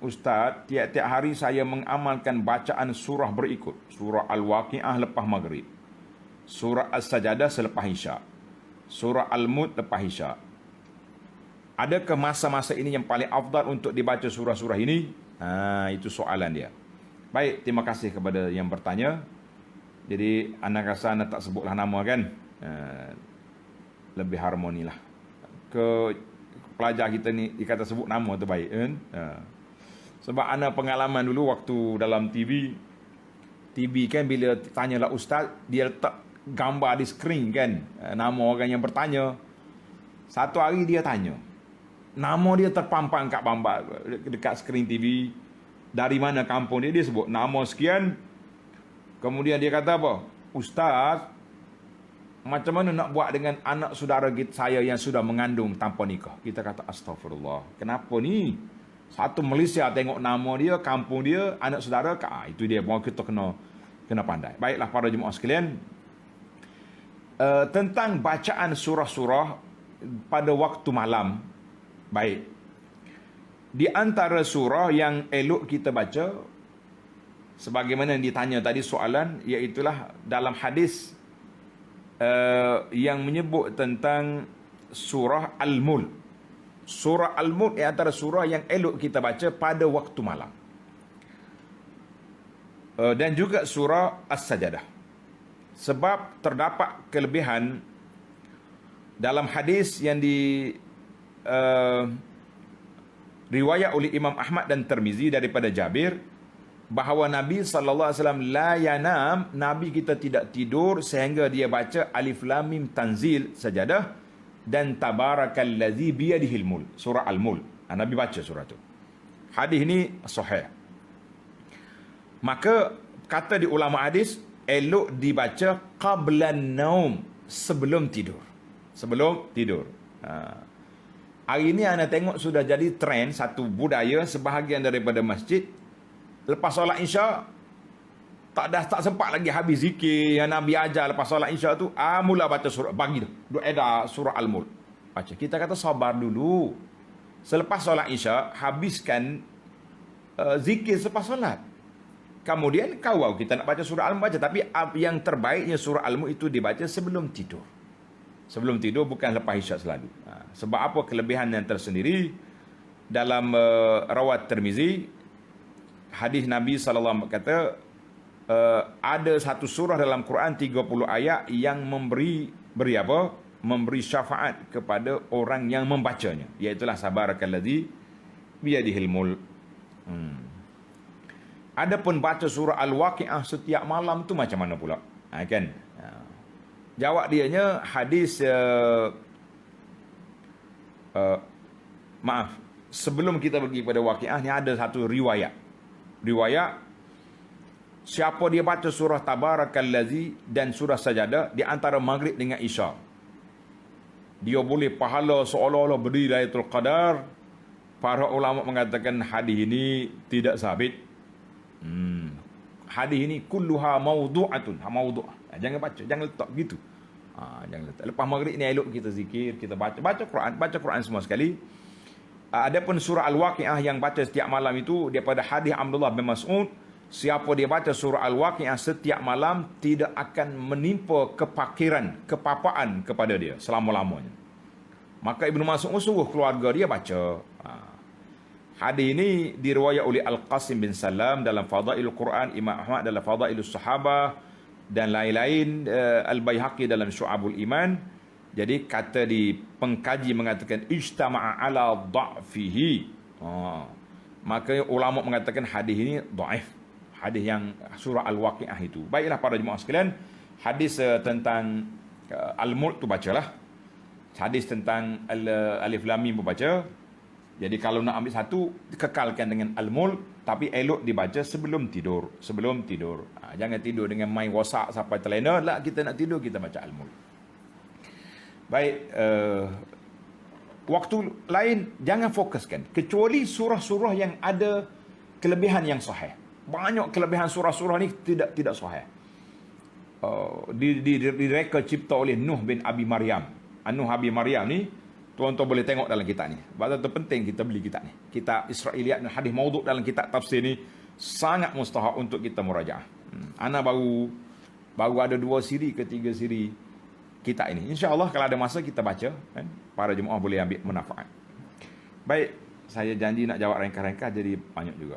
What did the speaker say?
Ustaz, tiap-tiap hari saya mengamalkan bacaan surah berikut. Surah Al-Waqi'ah lepas maghrib, surah As-Sajadah selepas isyak, surah Al-Mulk lepas isyak. Adakah masa-masa ini yang paling afdal untuk dibaca surah-surah ini? Itu soalan dia. Baik, terima kasih kepada yang bertanya. Jadi anak rasa anak tak sebutlah nama kan, lebih harmoni lah. Ke pelajar kita ni dikata sebut nama tu baik kan. Sebab anak pengalaman dulu waktu dalam TV kan, bila tanyalah ustaz, dia letak gambar di skrin kan, nama orang yang bertanya. Satu hari dia tanya, nama dia terpampang kat bambar dekat skrin TV. Dari mana kampung dia, dia sebut nama sekian. Kemudian dia kata apa? Ustaz, macam mana nak buat dengan anak saudara saya yang sudah mengandung tanpa nikah? Kita kata astagfirullah. Kenapa ni? Satu Malaysia tengok nama dia, kampung dia, anak saudara, itu dia. Kita kena pandai. Baiklah para jemaah sekalian, tentang bacaan surah-surah pada waktu malam. Baik, di antara surah yang elok kita baca, sebagaimana yang ditanya tadi soalan, iaitulah dalam hadis yang menyebut tentang surah Al-Mulk. Surah Al-Mulk ialah antara surah yang elok kita baca pada waktu malam. Dan juga surah As-Sajadah. Sebab terdapat kelebihan dalam hadis yang riwayat oleh Imam Ahmad dan Tirmizi daripada Jabir, bahawa Nabi SAW la yanam, Nabi kita tidak tidur sehingga dia baca Alif Lam Mim Tanzil, Sajadah, dan Tabarakallazi biyadihil mulk, surah Al-Mulk. Nabi baca surah tu. Hadis ini sahih. Maka kata di ulama hadis, elok dibaca qablan naum, sebelum tidur. Sebelum tidur. Hari ini anda tengok sudah jadi trend, satu budaya sebahagian daripada masjid, lepas solat Isya tak sempat lagi habis zikir yang Nabi ajar lepas solat Isya tu, mula baca surah pagi tu, doa surah Al-Mulk. Baca. Kita kata sabar dulu. Selepas solat Isya habiskan zikir selepas solat. Kemudian kawal kita nak baca surah Al-Mulk baca, tapi yang terbaiknya surah Al-Mulk itu dibaca sebelum tidur. Sebelum tidur, bukan lepas isyak selalu. Sebab apa? Kelebihan yang tersendiri dalam rawat Tirmizi, hadis Nabi SAW kata, ada satu surah dalam Quran 30 ayat yang memberi apa? Memberi syafaat kepada orang yang membacanya, iaitulah Sabarakallazi biyadihil mulk. Adapun baca surah Al-Waqi'ah setiap malam tu macam mana pula? Kan? Jawab dianya hadis maaf, sebelum kita pergi pada Waqi'ah ni ada satu riwayat. Siapa dia baca surah Tabarakallazi dan surah Sajadah di antara maghrib dengan isya, dia boleh pahala seolah-olah berdiri Lailatul Qadar. Para ulama mengatakan hadis ini tidak sabit. Hadis ini kulluha mawdu'atun, mawdu'. Jangan baca, jangan letak gitu. Jangan letak. Lepas maghrib ni elok kita zikir, kita baca Quran semua sekali. Adapun surah Al-Waqi'ah yang baca setiap malam itu, daripada hadis Abdullah bin Mas'ud, siapa dia baca surah Al-Waqi'ah setiap malam, tidak akan menimpa kepapaan kepada dia selama-lamanya. Maka Ibnu Mas'ud suruh keluarga dia baca. Hadis ini diriwayat oleh Al-Qasim bin Salam dalam Fadailul Quran, Imam Ahmad dalam Fadailus Sahabah, dan lain-lain, Al-Baihaqi dalam Syu'abul Iman. Jadi kata di pengkaji mengatakan ijtama'a ala dha'fihi. Maka ulama mengatakan hadis ini dhaif. Hadis yang surah Al-Waqi'ah itu. Baiklah para jemaah sekalian, hadis tentang Al-Mulk tu bacalah. Hadis tentang Alif Lam Mim baca. Jadi kalau nak ambil satu, kekalkan dengan Al-Mulk, tapi elok dibaca sebelum tidur. Jangan tidur dengan main WhatsApp sampai terlena. Lah, kita nak tidur, kita baca Al-Mulk. Baik, waktu lain jangan fokuskan, kecuali surah-surah yang ada kelebihan yang sahih. Banyak kelebihan surah-surah ni tidak sahih. Direka cipta oleh Nuh bin Abi Maryam. Nuh Abi Maryam ni Tuan-tuan boleh tengok dalam kitab ni. Sebab itu penting kita beli kitab ni. Kitab Israiliyat dan Hadis Maudhu' dalam kitab tafsir ni sangat mustahak untuk kita murajaah. Ana baru ada 2 siri ke 3 siri kitab ini. InsyaAllah kalau ada masa kita baca, kan? Para jemaah boleh ambil manfaat. Baik, saya janji nak jawab ringkas-ringkas jadi banyak juga.